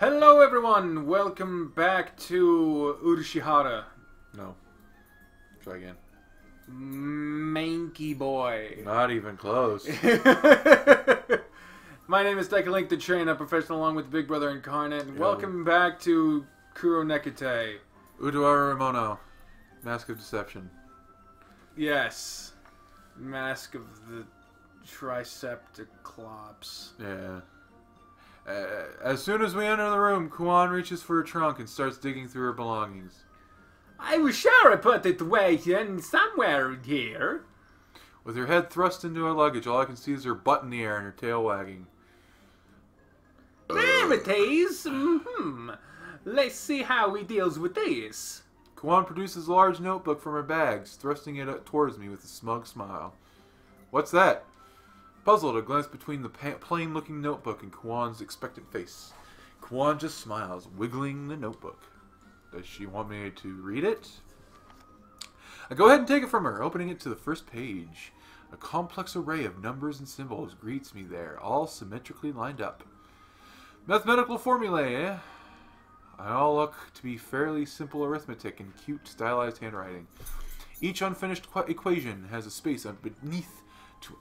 Hello everyone, welcome back to Urashihara. No. Try again. Manky boy. Not even close. My name is Dekalink the Train, I'm professional along with Big Brother Incarnate. And welcome back to Kuro Nekete. Utawarerumono. Mask of Deception. Yes. Mask of the Tricepticlops. Yeah. As soon as we enter the room, Kuan reaches for her trunk and starts digging through her belongings. I was sure I put it away somewhere here. With her head thrust into her luggage, all I can see is her butt in the air and her tail wagging. There it is. Let's see how he deals with this. Kuan produces a large notebook from her bags, thrusting it towards me with a smug smile. What's that? Puzzled, I glance between the plain-looking notebook and Kuan's expectant face. Kuan just smiles, wiggling the notebook. Does she want me to read it? I go ahead and take it from her, opening it to the first page. A complex array of numbers and symbols greets me there, all symmetrically lined up. Mathematical formulae, eh? I all look to be fairly simple arithmetic and cute, stylized handwriting. Each unfinished equation has a space beneath to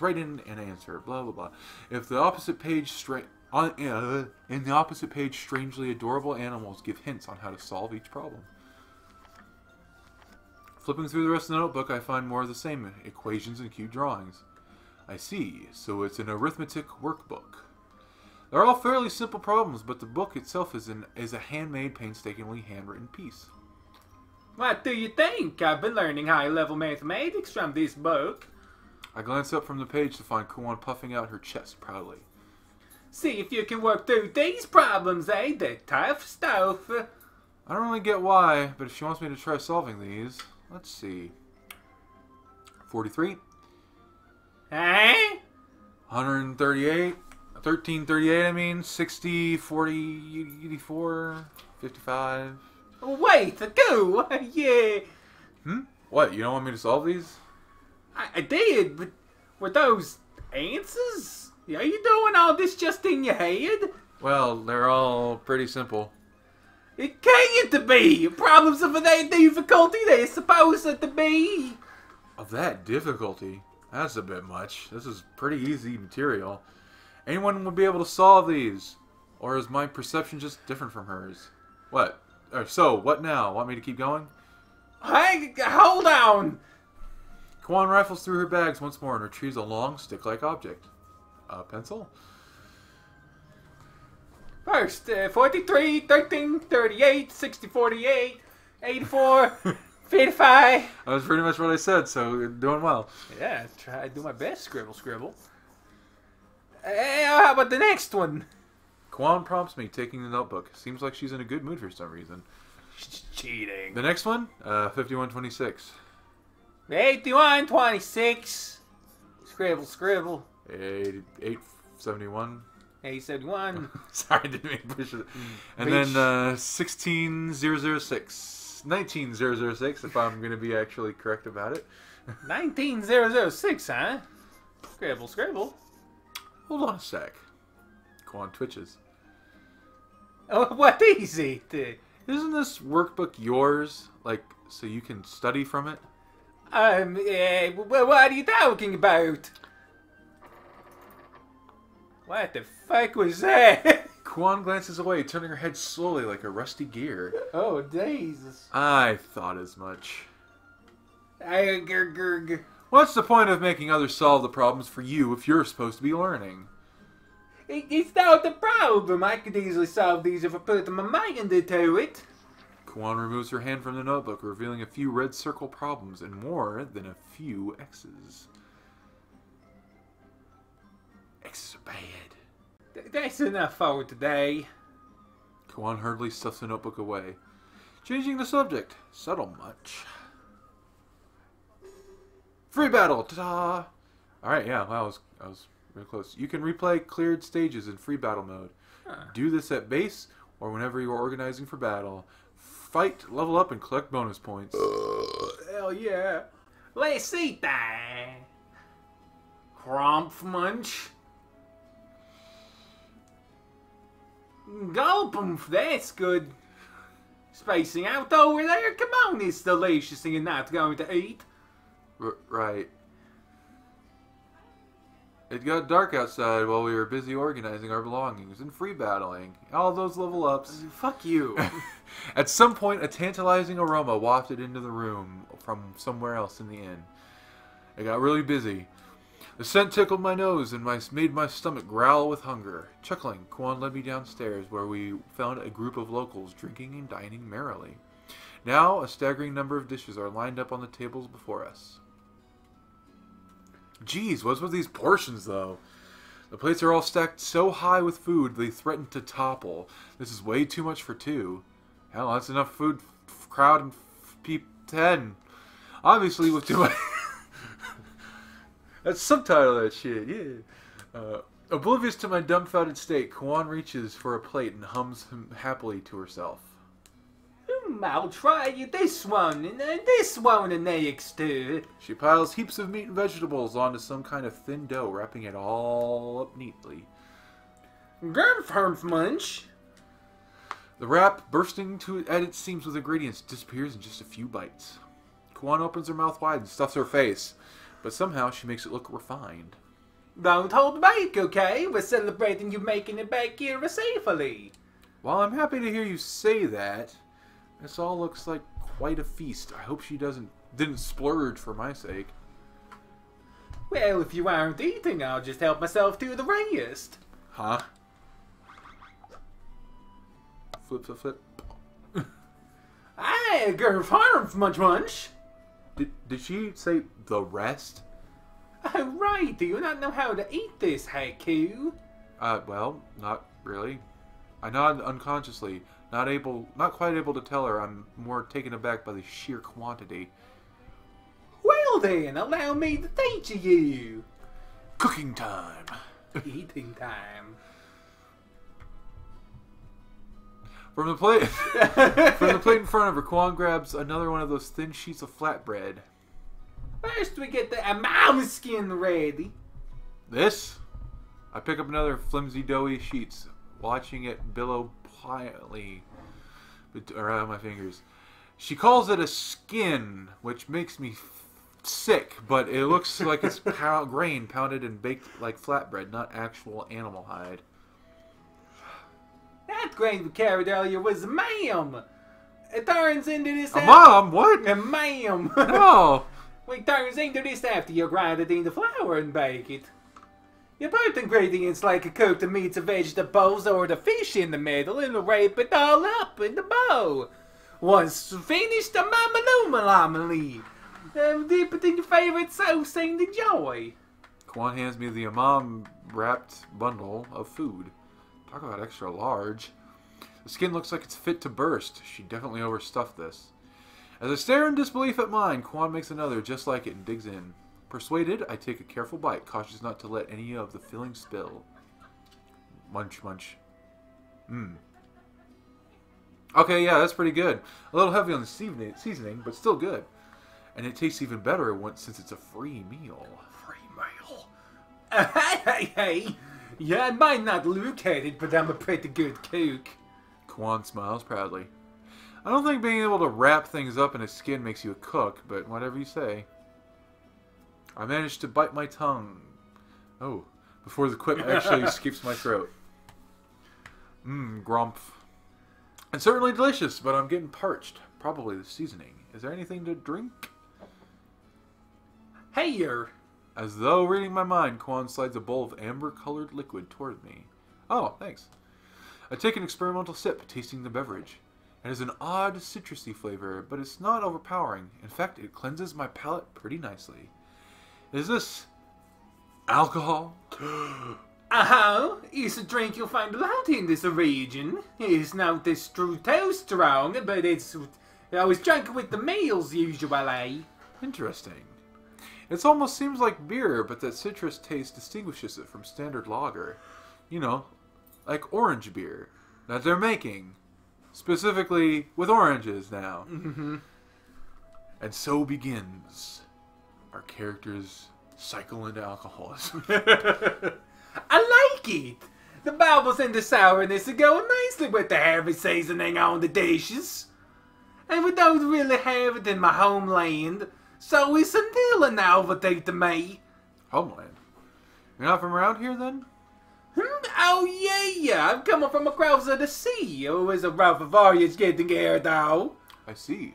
write in an answer. Blah blah blah. In the opposite page, strangely adorable animals give hints on how to solve each problem. Flipping through the rest of the notebook, I find more of the same equations and cute drawings. I see. So it's an arithmetic workbook. They're all fairly simple problems, but the book itself is a handmade, painstakingly handwritten piece. What do you think? I've been learning high-level mathematics from this book. I glance up from the page to find Kuan puffing out her chest proudly. See if you can work through these problems, eh? The tough stuff. I don't really get why, but if she wants me to try solving these, let's see. 43? Eh? 138? 1338, I mean. 60, 40, 84, 55. Wait, go! Yeah. What, you don't want me to solve these? I did, but were those answers? Are you doing all this just in your head? Well, they're all pretty simple. It can't be! Problems of that difficulty they're supposed to be! Of that difficulty? That's a bit much. This is pretty easy material. Anyone would be able to solve these. Or is my perception just different from hers? What? So, what now? Want me to keep going? Hey, hold on! Kuan rifles through her bags once more and retrieves a long, stick-like object. A pencil? First, 43, 13, 38, 60, 48, 84, 55. That was pretty much what I said, so you're doing well. Yeah, try to do my best, scribble. How about the next one? Kuan prompts me, taking the notebook. Seems like she's in a good mood for some reason. She's cheating. The next one? 5126. 81, 26. Scribble. 871. 871. Sorry, I didn't mean to push it. And then 16006. 19006, if I'm going to be actually correct about it. 19006, huh? Scribble. Hold on a sec. Kuan twitches. Oh, what is it? Isn't this workbook yours? Like, so you can study from it? What are you talking about? What the fuck was that? Kuan glances away, turning her head slowly like a rusty gear. Oh, Jesus. I thought as much. Grr. What's the point of making others solve the problems for you if you're supposed to be learning? It's not the problem. I could easily solve these if I put my mind into it. Kuan removes her hand from the notebook, revealing a few red circle problems and more than a few X's. X's are bad. That's enough for today. Kuan hurriedly stuffs the notebook away. Changing the subject. Subtle much. Free battle! Ta-da! Alright, yeah, wow, I was real close. You can replay cleared stages in free battle mode. Do this at base or whenever you are organizing for battle. Fight, level up, and collect bonus points. Hell yeah. Let's see that. Crump munch. Gulp, that's good. Spacing out over there? Come on, it's delicious and you're not going to eat. Right. It got dark outside while we were busy organizing our belongings and free battling. All those level ups. Fuck you. At some point, a tantalizing aroma wafted into the room from somewhere else in the inn. It got really busy. The scent tickled my nose and made my stomach growl with hunger. Chuckling, Kwan led me downstairs where we found a group of locals drinking and dining merrily. Now, a staggering number of dishes are lined up on the tables before us. Jeez, what's with these portions, though? The plates are all stacked so high with food they threaten to topple. This is way too much for two. Hell, that's enough food crowd and peep 10. Obviously, with too much... That's subtitle that shit, yeah. Oblivious to my dumbfounded state, Kwan reaches for a plate and hums happily to herself. I'll try this one and this one next. She piles heaps of meat and vegetables onto some kind of thin dough, wrapping it all up neatly. Gerf munch. The wrap, bursting at its seams with ingredients, disappears in just a few bites. Kwan opens her mouth wide and stuffs her face, but somehow she makes it look refined. Don't hold back, okay? We're celebrating you making it back here safely. While I'm happy to hear you say that, this all looks like quite a feast. I hope she didn't splurge for my sake. Well, if you aren't eating, I'll just help myself to the rest. Huh? Flip, flip, flip. Aye, Gerf munch. Did she say the rest? Oh, right. Do you not know how to eat this, Haiku? Well, not really. I nod unconsciously, not quite able to tell her I'm more taken aback by the sheer quantity. Well then, allow me to teach you. Cooking time. Eating time. From the plate in front of her, Kwan grabs another one of those thin sheets of flatbread. First we get the mama skin ready. This? I pick up another flimsy, doughy sheets, watching it billow pliantly around my fingers. She calls it a skin, which makes me sick, but it looks like it's grain pounded and baked like flatbread, not actual animal hide. That grain we carried earlier was a ma'am. It turns into this... A mom? What? A ma'am. No. It turns into this after you grind it in the flour and bake it. You put ingredients like cooked meats and vegetables or the fish in the middle and wrap it all up in the bowl. Once finished, the mama-luma-lama-lee. Dip it in your favorite sauce and enjoy. Kwan hands me the imam wrapped bundle of food. Talk about extra large. The skin looks like it's fit to burst. She definitely overstuffed this. As I stare in disbelief at mine, Kwan makes another just like it and digs in. Persuaded, I take a careful bite, cautious not to let any of the filling spill. Munch, munch. Mmm. Okay, yeah, that's pretty good. A little heavy on the seasoning, but still good. And it tastes even better since it's a free meal. Free meal? Hey. Yeah, I might not look at it, but I'm a pretty good cook. Kwan smiles proudly. I don't think being able to wrap things up in a skin makes you a cook, but whatever you say. I managed to bite my tongue. Oh, before the quip actually skips my throat. Mmm, grump. And certainly delicious, but I'm getting parched. Probably the seasoning. Is there anything to drink? Here. As though reading my mind, Kwan slides a bowl of amber-colored liquid toward me. Oh, thanks. I take an experimental sip, tasting the beverage. It has an odd citrusy flavor, but it's not overpowering. In fact, it cleanses my palate pretty nicely. Is this alcohol? It's a drink you'll find a lot in this region. It's not this too strong, but I was drunk with the meals usually. Interesting. It almost seems like beer, but that citrus taste distinguishes it from standard lager. You know, like orange beer that they're making. Specifically with oranges now. Mm-hmm. And so begins our characters cycle into alcoholism. I like it. The bubbles and the sourness are going nicely with the heavy seasoning on the dishes. And we don't really have it in my homeland, so it's a little novelty to me. Homeland? You're not from around here, then? Oh yeah, I'm coming from across the sea. It was a rough voyage getting here, though. I see.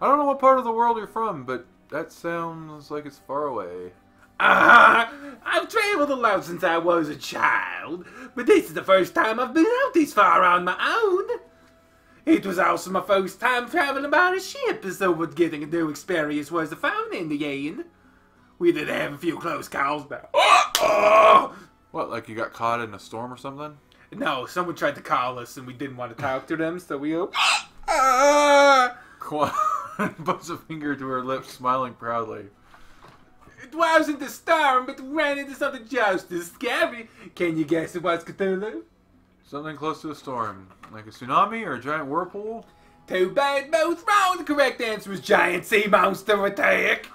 I don't know what part of the world you're from, but that sounds like it's far away. I've traveled a lot since I was a child, but this is the first time I've been out this far on my own. It was also my first time traveling by a ship, so what getting a new experience was the fun in the end. We did have a few close calls, but... What, like you got caught in a storm or something? No, someone tried to call us and we didn't want to talk to them, so we... Quan puts a finger to her lips, smiling proudly. It wasn't a storm, but we ran into something just as scary. Can you guess it was, Cthulhu? Something close to a storm. Like a tsunami or a giant whirlpool? Too bad, both wrong. The correct answer was giant sea monster attack.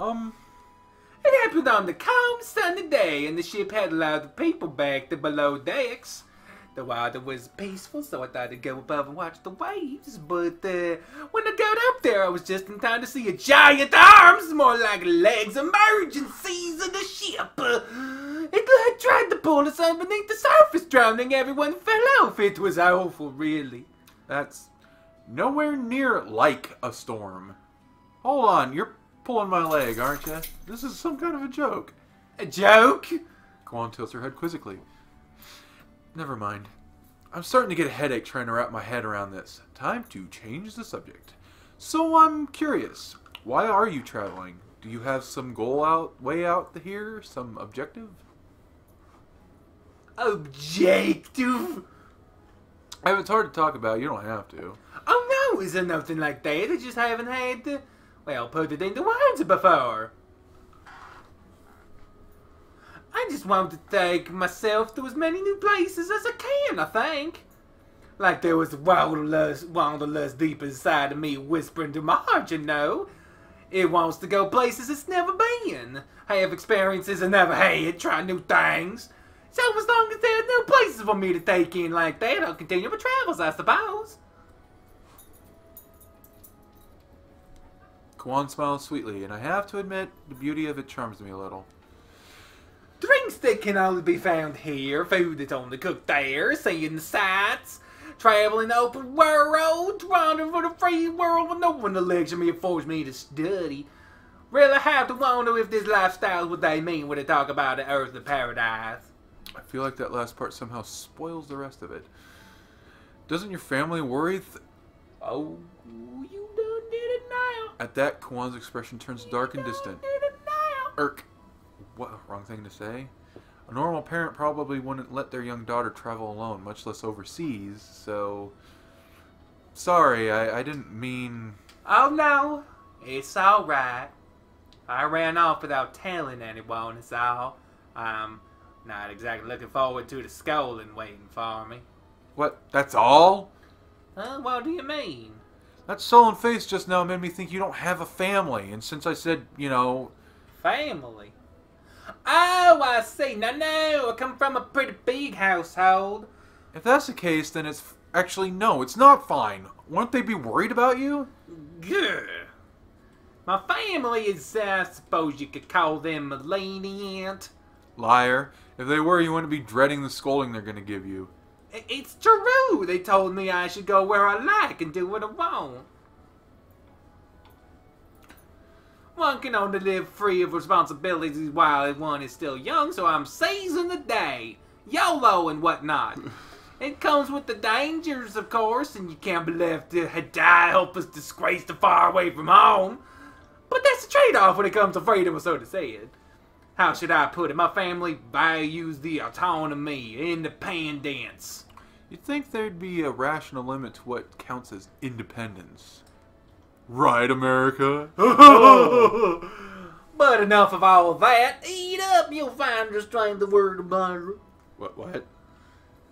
It happened on the calm, sunny day, and the ship had allowed the people back to below decks. The water was peaceful, so I thought I'd go above and watch the waves. But when I got up there, I was just in time to see a giant arms, more like legs, emerge and seize the ship. It had tried to pull us underneath the surface, drowning everyone fell off. It was awful, really. That's nowhere near like a storm. Hold on, you're pulling my leg, aren't you? This is some kind of a joke. A joke? Quan tilts her head quizzically. Never mind. I'm starting to get a headache trying to wrap my head around this. Time to change the subject. So I'm curious. Why are you traveling? Do you have some goal way out here? Some objective? Objective? If it's hard to talk about, you don't have to. Oh no, is there nothing like that? I just haven't had to, put it into words before. I just want to take myself to as many new places as I can, I think. Like there was wanderlust deep inside of me whispering to my heart, you know. It wants to go places it's never been. Have experiences I never had, try new things. So as long as there are no places for me to take in like that, I'll continue my travels, I suppose. Quan smiles sweetly, and I have to admit, the beauty of it charms me a little. Drinks that can only be found here, food that's only cooked there, seeing the sights, traveling the open world, wandering for the free world with no one to lecture me or force me to study. Really have to wonder if this lifestyle is what they mean when they talk about the earthly paradise. I feel like that last part somehow spoils the rest of it. Doesn't your family worry? Oh, you done did it now. At that, Kwan's expression turns dark and distant. Did it now. Irk. What? Wrong thing to say? A normal parent probably wouldn't let their young daughter travel alone, much less overseas, so... Sorry, I didn't mean... Oh no, it's alright. I ran off without telling anyone, it's all. I'm not exactly looking forward to the scolding waiting for me. What? That's all? What do you mean? That sullen face just now made me think you don't have a family, and since I said, you know... Family? Oh, I see. No, I come from a pretty big household. If that's the case, then it's... Actually, no, it's not fine. Wouldn't they be worried about you? Good. My family is, I suppose you could call them lenient. Liar. If they were, you wouldn't be dreading the scolding they're going to give you. It's true. They told me I should go where I like and do what I want. One can only live free of responsibilities while one is still young, so I'm seizing the day. YOLO and whatnot. It comes with the dangers, of course, and you can't be left to die helpless, disgraced, far away from home. But that's the trade-off when it comes to freedom, so to say it. How should I put it? My family values the autonomy, independence. You'd think there'd be a rational limit to what counts as independence. Right, America? But enough of all of that. Eat up, you'll find restraint the word of butter. What?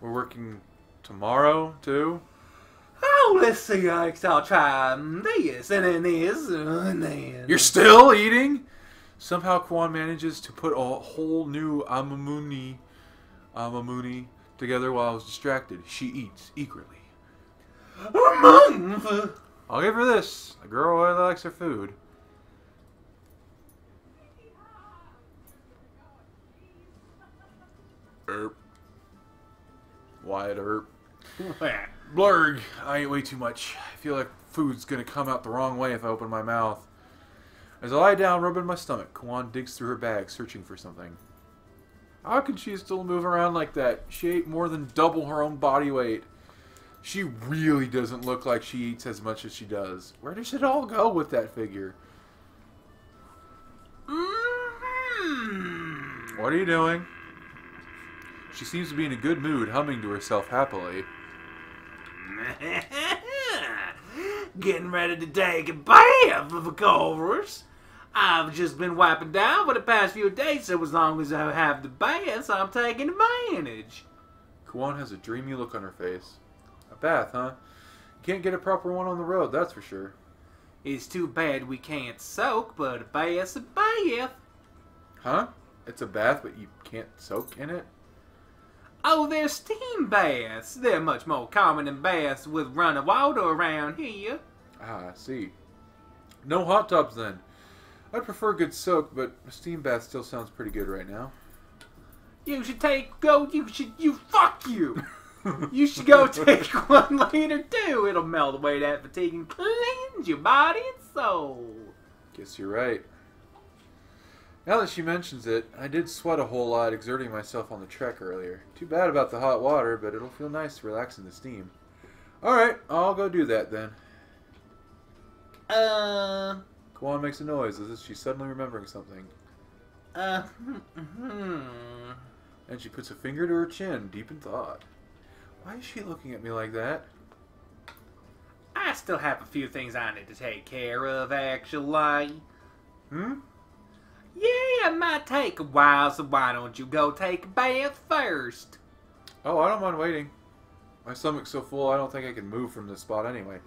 We're working tomorrow, too? Oh, let's see, Alex. I'll try this, and then this, and then... You're still eating? Somehow Kwan manages to put a whole new amamuni Amamuni together while I was distracted. She eats eagerly. I'll give her this. A girl really likes her food. Erp. Wyatt Erp. Blurg. I ate way too much. I feel like food's gonna come out the wrong way if I open my mouth. As I lie down, rubbing my stomach, Kwan digs through her bag, searching for something. How can she still move around like that? She ate more than double her own body weight. She really doesn't look like she eats as much as she does. Where does it all go with that figure? What are you doing? She seems to be in a good mood, humming to herself happily. Getting ready to take a bath, of course. I've just been wiping down for the past few days, so as long as I have the baths, I'm taking advantage. Kwan has a dreamy look on her face. A bath, huh? You can't get a proper one on the road, that's for sure. It's too bad we can't soak, but a bath's a bath. Huh? It's a bath, but you can't soak in it? Oh, they're steam baths. They're much more common than baths with running water around here. Ah, I see. No hot tubs then. I'd prefer a good soak, but a steam bath still sounds pretty good right now. You should fuck you! You should go take one later too. It'll melt away that fatigue and cleanse your body and soul. Guess you're right. Now that she mentions it, I did sweat a whole lot exerting myself on the trek earlier. Too bad about the hot water, but it'll feel nice to relax in the steam. Alright, I'll go do that then. Kwan makes a noise as if she's suddenly remembering something. And she puts a finger to her chin, deep in thought. Why is she looking at me like that? I still have a few things I need to take care of, actually. Yeah, it might take a while, so why don't you go take a bath first? Oh, I don't mind waiting. My stomach's so full I don't think I can move from this spot anyway.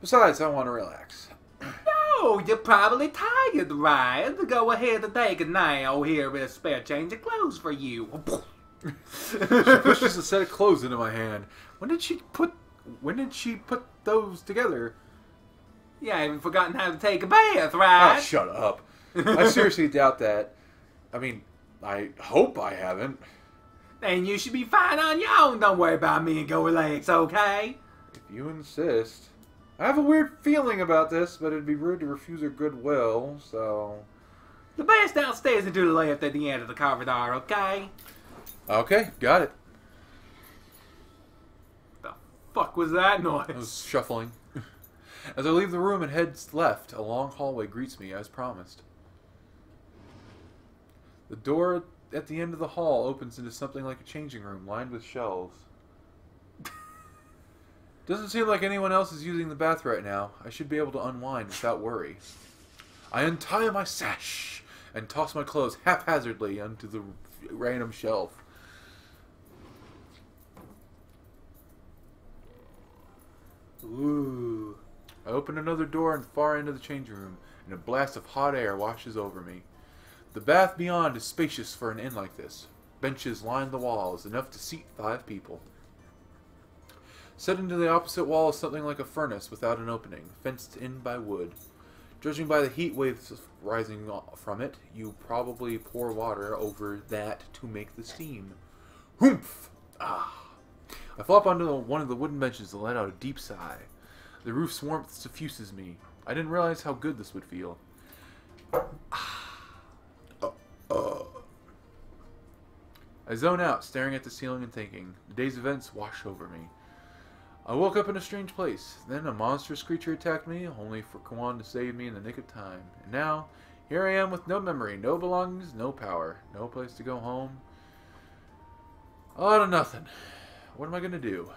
Besides, I want to relax. No, you're probably tired, right? Go ahead and take a now. Here is a spare change of clothes for you. She pushes a set of clothes into my hand. When did she put those together? Yeah, I haven't forgotten how to take a bath, right? Oh, shut up. I seriously doubt that. I mean, I hope I haven't. Then you should be fine on your own. Don't worry about me and go relax, okay? If you insist. I have a weird feeling about this, but it'd be rude to refuse her goodwill, so... The bath's downstairs and to the left at the end of the corridor, okay? Okay, got it. The fuck was that noise? I was shuffling. As I leave the room and head left, a long hallway greets me as promised. The door at the end of the hall opens into something like a changing room lined with shelves. Doesn't seem like anyone else is using the bath right now. I should be able to unwind without worry. I untie my sash and toss my clothes haphazardly onto the random shelf. Ooh. I open another door in the far end of the changing room, and a blast of hot air washes over me. The bath beyond is spacious for an inn like this. Benches line the walls, enough to seat 5 people. Set into the opposite wall is something like a furnace without an opening, fenced in by wood. Judging by the heat waves rising from it, you probably pour water over that to make the steam. Humph! Ah! I flop onto one of the wooden benches and let out a deep sigh. The roof's warmth suffuses me. I didn't realize how good this would feel. I zone out, staring at the ceiling and thinking. The day's events wash over me. I woke up in a strange place. Then a monstrous creature attacked me, only for Kwan to save me in the nick of time. And now, here I am with no memory, no belongings, no power, no place to go home. A lot of nothing. What am I going to do?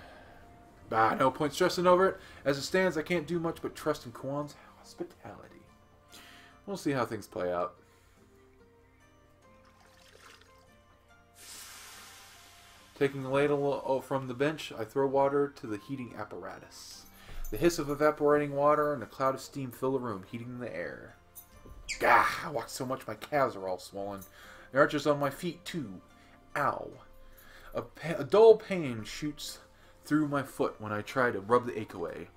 No point stressing over it. As it stands, I can't do much but trust in Kwan's hospitality. We'll see how things play out. Taking a ladle from the bench, I throw water to the heating apparatus. The hiss of evaporating water and a cloud of steam fill the room, heating the air. Gah! I walked so much my calves are all swollen. The arches on my feet, too. Ow. A dull pain shoots through my foot when I try to rub the ache away.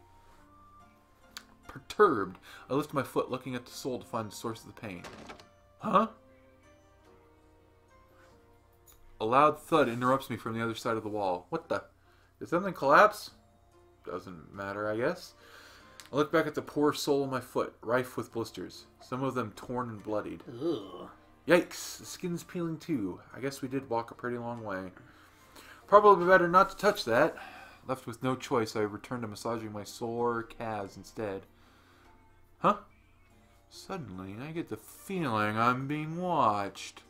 Perturbed, I lift my foot, looking at the sole to find the source of the pain. Huh? A loud thud interrupts me from the other side of the wall. What the? Did something collapse? Doesn't matter, I guess. I look back at the poor sole of my foot, rife with blisters, some of them torn and bloodied. Ugh. Yikes, the skin's peeling too. I guess we did walk a pretty long way. Probably better not to touch that. Left with no choice, I returned to massaging my sore calves instead. Huh? Suddenly, I get the feeling I'm being watched.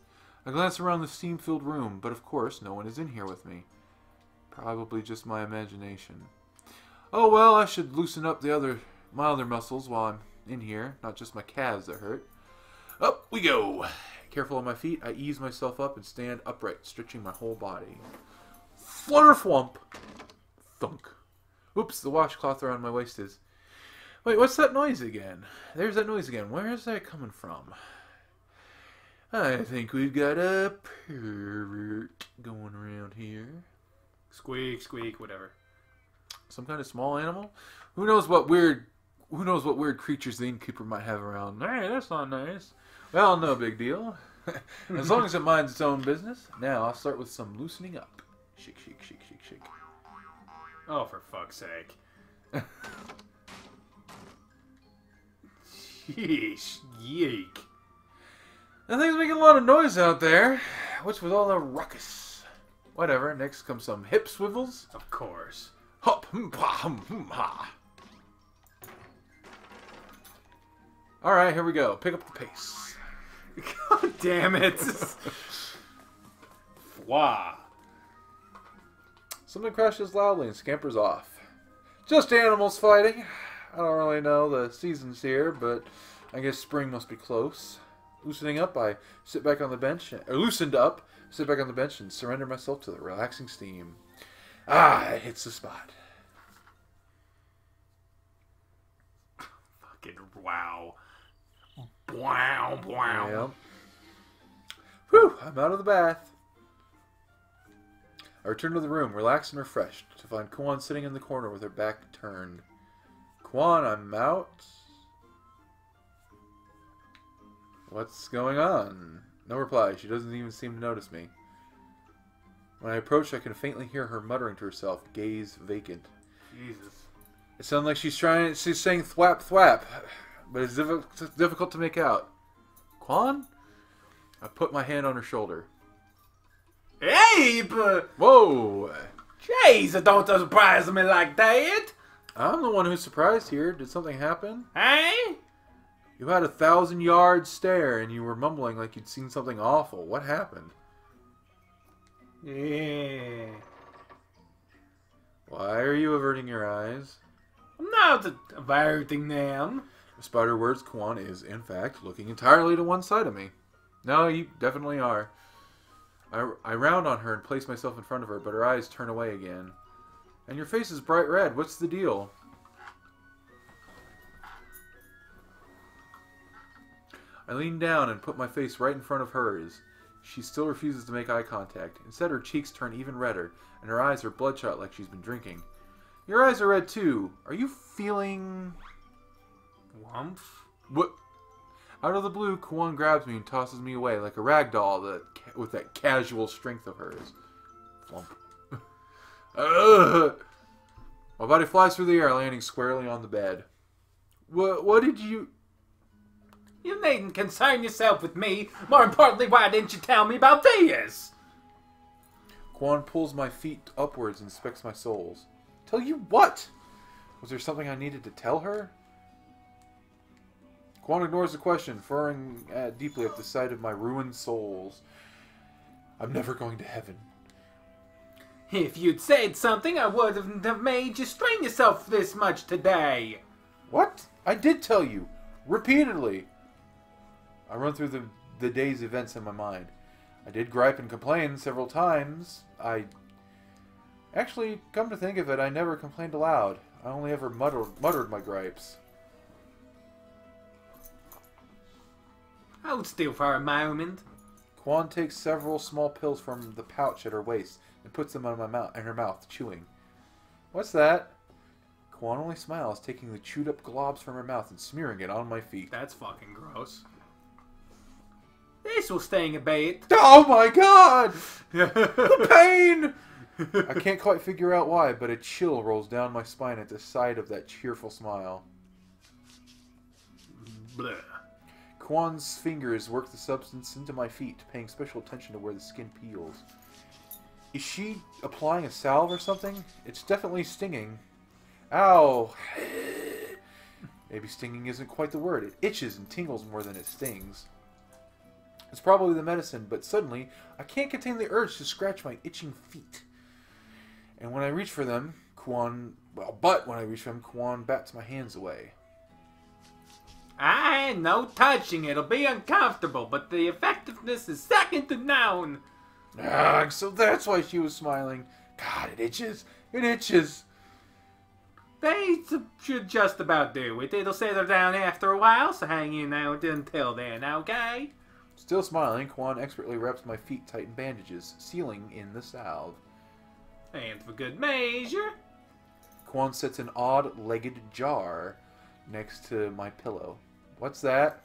I glance around the steam-filled room, but of course, no one is in here with me. Probably just my imagination. Oh well, I should loosen up the other milder muscles while I'm in here, not just my calves that hurt. Up we go! Careful on my feet, I ease myself up and stand upright, stretching my whole body. Flutter flump! Thunk. Oops, the washcloth around my waist is... Wait, what's that noise again? There's that noise again. Where is that coming from? I think we've got a pervert going around here. Squeak, squeak, whatever. Some kind of small animal? Who knows what weird creatures the innkeeper might have around. Hey, that's not nice. Well, no big deal. As long as it minds its own business. Now, I'll start with some loosening up. Shake, shake, shake, shake, shake. Oh, for fuck's sake. Yeesh, yeek. That thing's making a lot of noise out there. What's with all the ruckus? Whatever, next comes some hip swivels. Of course. Hop, ha. Alright, here we go. Pick up the pace. God damn it. Fwa. Something crashes loudly and scampers off. Just animals fighting. I don't really know the seasons here, but I guess spring must be close. Loosening up, I sit back on the bench, sit back on the bench and surrender myself to the relaxing steam. Ah, it hits the spot. Fucking wow. Wow, wow. Yeah. Whew, I'm out of the bath. I return to the room, relaxed and refreshed, to find Kwan sitting in the corner with her back turned. Kwan, I'm out. What's going on? No reply. She doesn't even seem to notice me. When I approach, I can faintly hear her muttering to herself, gaze vacant. Jesus. It sounds like she's saying thwap thwap, but it's difficult to make out. Kwan? I put my hand on her shoulder. Abe! Whoa! Jeez, don't surprise me like that. I'm the one who's surprised here. Did something happen? Hey? You had a 1,000-yard stare and you were mumbling like you'd seen something awful. What happened? Yeah. Why are you averting your eyes? I'm not averting them. Despite her words, Kwan is, in fact, looking entirely to one side of me. No, you definitely are. I round on her and place myself in front of her, but her eyes turn away again. And your face is bright red. What's the deal? I lean down and put my face right in front of hers. She still refuses to make eye contact. Instead, her cheeks turn even redder, and her eyes are bloodshot like she's been drinking. Your eyes are red too. Are you feeling... Wump? What? Out of the blue, Kwan grabs me and tosses me away like a rag doll with that casual strength of hers. Flump. My body flies through the air, landing squarely on the bed. What did you... You needn't concern yourself with me. More importantly, why didn't you tell me about this? Kwan pulls my feet upwards and inspects my soles. Tell you what? Was there something I needed to tell her? Kwan ignores the question, furrowing deeply at the sight of my ruined soles. I'm never going to heaven. If you'd said something, I wouldn't have made you strain yourself this much today. What? I did tell you. Repeatedly. I run through the day's events in my mind. I did gripe and complain several times. Actually, come to think of it, I never complained aloud. I only ever muttered my gripes. Hold still for a moment. Kwan takes several small pills from the pouch at her waist, and puts them in her mouth, chewing. What's that? Kwan only smiles, taking the chewed up globs from her mouth and smearing it on my feet. That's fucking gross. This will sting a bit. Oh my god! The pain! I can't quite figure out why, but a chill rolls down my spine at the sight of that cheerful smile. Bleh. Kwan's fingers work the substance into my feet, paying special attention to where the skin peels. Is she applying a salve or something? It's definitely stinging. Ow! Maybe stinging isn't quite the word. It itches and tingles more than it stings. It's probably the medicine, but suddenly I can't contain the urge to scratch my itching feet. And when I reach for them, Kwan bats my hands away. No touching. It'll be uncomfortable, but the effectiveness is second to none. So that's why she was smiling. God, it itches. It itches. They should just about do it. It'll settle down after a while, so hang in out until then, okay? Still smiling, Kwan expertly wraps my feet tight in bandages, sealing in the salve. And for good measure, Kwan sets an odd-legged jar next to my pillow. What's that?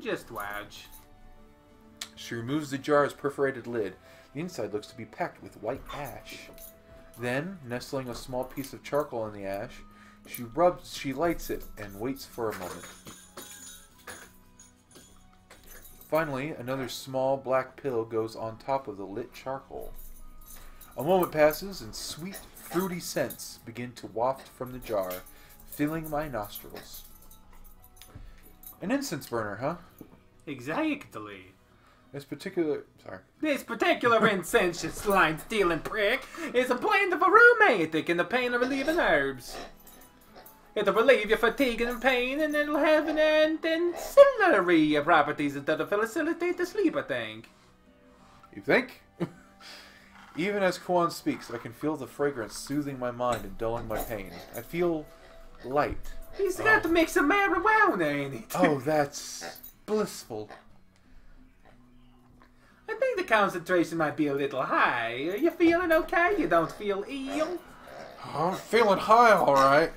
Just watch. She removes the jar's perforated lid. The inside looks to be packed with white ash. Then, nestling a small piece of charcoal in the ash, she lights it and waits for a moment. Finally, another small black pill goes on top of the lit charcoal. A moment passes and sweet, fruity scents begin to waft from the jar, filling my nostrils. An incense burner, huh? Exactly. This particular incense line-stealing prick is a blend of aromatic and the pain-relieving herbs. It'll relieve your fatigue and pain, and it'll have an ancillary properties that'll facilitate the sleep, I think. You think? Even as Kwan speaks, I can feel the fragrance soothing my mind and dulling my pain. I feel light. He's got to mix some marijuana, ain't he? Oh, that's blissful. I think the concentration might be a little high. Are you feeling okay? You don't feel ill? I'm feeling high, all right.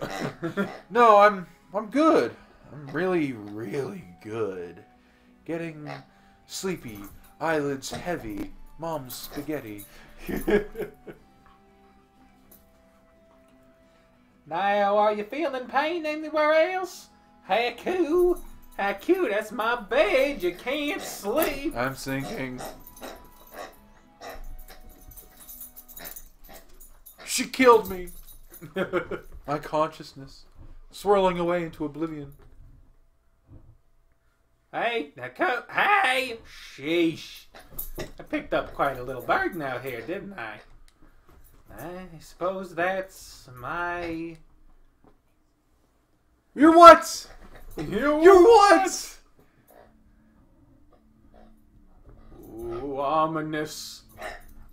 No, I'm good. I'm really, really good. Getting sleepy, eyelids heavy, mom's spaghetti. Now, are you feeling pain anywhere else? Haku, that's my bed. You can't sleep. I'm sinking. She killed me. My consciousness swirling away into oblivion. Hey, hey! Sheesh. I picked up quite a little burden out here, didn't I? I suppose that's my... You're what? You're what? Ooh, ominous.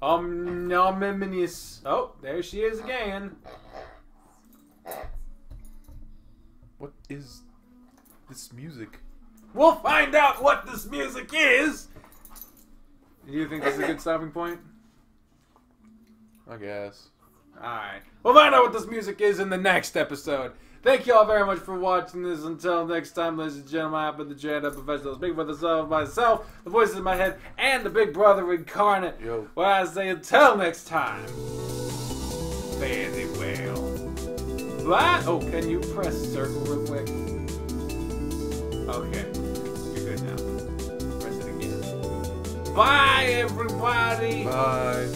Ominous. Oh, there she is again. What is this music? We'll find out what this music is! Do you think this is a good stopping point? I guess. Alright. We'll find out what this music is in the next episode. Thank you all very much for watching this. Until next time, ladies and gentlemen, I've been the Jedi Professional. Speaking for myself, the voices in my head, and the Big Brother incarnate. Yo. Well, I say until next time. Very well. What? Oh, can you press circle real quick? Okay. You're good now. Press it again. Bye, everybody. Bye.